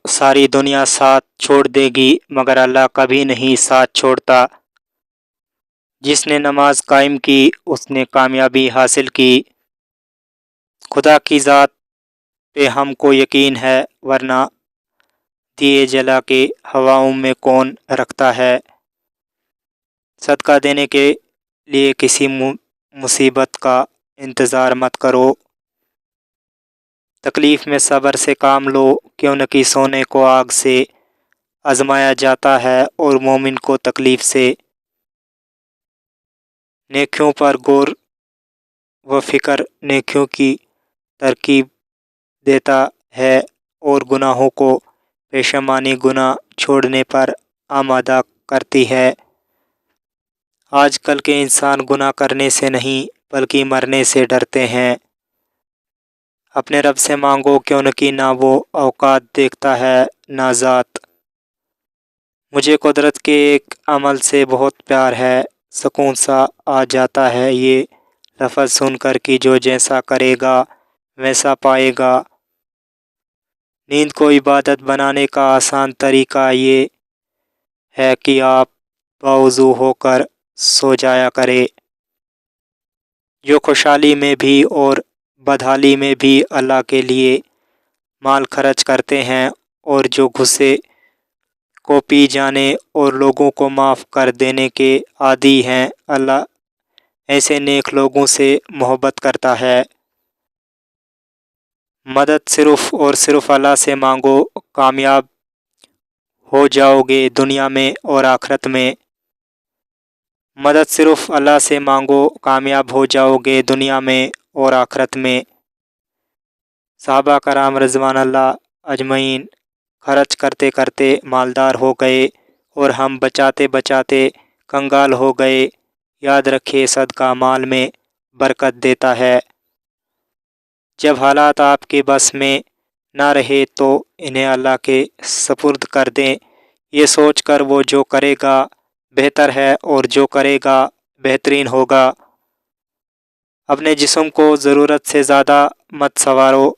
ساری دنیا ساتھ چھوڑ دے گی مگر اللہ کبھی نہیں ساتھ چھوڑتا۔ جس نے نماز قائم کی اس نے کامیابی حاصل کی۔ خدا کی ذات پہ ہم کو یقین ہے، ورنہ دیے جلا کے ہواؤں میں کون رکھتا ہے۔ صدقہ دینے کے لیے کسی مصیبت کا انتظار مت کرو، تکلیف میں صبر سے کام لو، کیونکہ سونے کو آگ سے آزمایا جاتا ہے اور مومن کو تکلیف سے۔ نیکیوں پر غور و فکر نیکیوں کی ترکیب دیتا ہے اور گناہوں کو پیشمانی گناہ چھوڑنے پر آمادہ کرتی ہے۔ آج کل کے انسان گناہ کرنے سے نہیں بلکہ مرنے سے ڈرتے ہیں۔ اپنے رب سے مانگو، کیونکہ نہ وہ اوقات دیکھتا ہے نہ ذات۔ مجھے قدرت کے ایک عمل سے بہت پیار ہے، سکون سا آ جاتا ہے یہ لفظ سن کر کہ جو جیسا کرے گا ویسا پائے گا۔ نیند کو عبادت بنانے کا آسان طریقہ یہ ہے کہ آپ باوضو ہو کر سو جایا کرے۔ جو خوشحالی میں بھی اور بدحالی میں بھی اللہ کے لیے مال خرچ کرتے ہیں اور جو غصے کو پی جانے اور لوگوں کو معاف کر دینے کے عادی ہیں، اللہ ایسے نیک لوگوں سے محبت کرتا ہے۔ مدد صرف اور صرف اللہ سے مانگو، کامیاب ہو جاؤ گے دنیا میں اور آخرت میں۔ مدد صرف اللہ سے مانگو، کامیاب ہو جاؤ گے دنیا میں اور آخرت میں۔ صحابہ کرام رضوان اللہ اجمعین خرچ کرتے کرتے مالدار ہو گئے اور ہم بچاتے بچاتے کنگال ہو گئے۔ یاد رکھے صدقہ مال میں برکت دیتا ہے۔ جب حالات آپ کے بس میں نہ رہے تو انہیں اللہ کے سپرد کر دیں، یہ سوچ کر وہ جو کرے گا بہتر ہے اور جو کرے گا بہترین ہوگا۔ اپنے جسم کو ضرورت سے زیادہ مت سنوارو،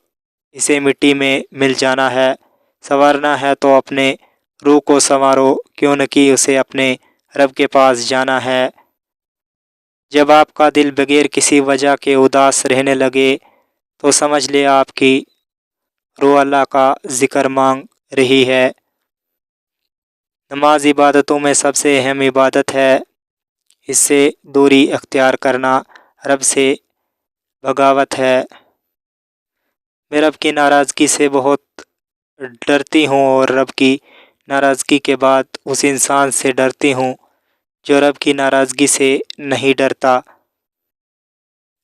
اسے مٹی میں مل جانا ہے۔ سنوارنا ہے تو اپنے روح کو سنوارو، کیونکہ اسے اپنے رب کے پاس جانا ہے۔ جب آپ کا دل بغیر کسی وجہ کے اداس رہنے لگے تو سمجھ لے آپ کی روح اللہ کا ذکر مانگ رہی ہے۔ نماز عبادتوں میں سب سے اہم عبادت ہے، اس سے دوری اختیار کرنا رب سے بغاوت ہے۔ میں رب کی ناراضگی سے بہت ڈرتی ہوں اور رب کی ناراضگی کے بعد اس انسان سے ڈرتی ہوں جو رب کی ناراضگی سے نہیں ڈرتا۔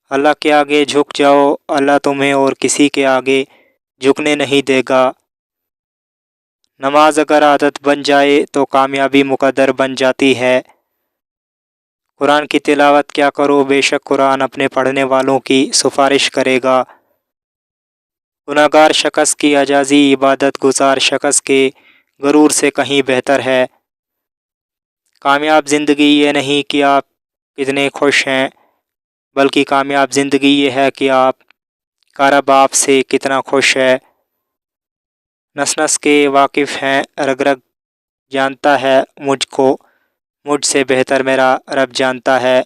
اللہ کے آگے جھک جاؤ، اللہ تمہیں اور کسی کے آگے جھکنے نہیں دے گا۔ نماز اگر عادت بن جائے تو کامیابی مقدر بن جاتی ہے۔ قرآن کی تلاوت کیا کرو، بے شک قرآن اپنے پڑھنے والوں کی سفارش کرے گا۔ گناہگار شخص کی عاجزی عبادت گزار شخص کے غرور سے کہیں بہتر ہے۔ کامیاب زندگی یہ نہیں کہ آپ کتنے خوش ہیں، بلکہ کامیاب زندگی یہ ہے کہ آپ کا رب آپ سے کتنا خوش ہے۔ نس نس کے واقف ہیں، رگ رگ جانتا ہے مجھ کو، مجھ سے بہتر میرا رب جانتا ہے۔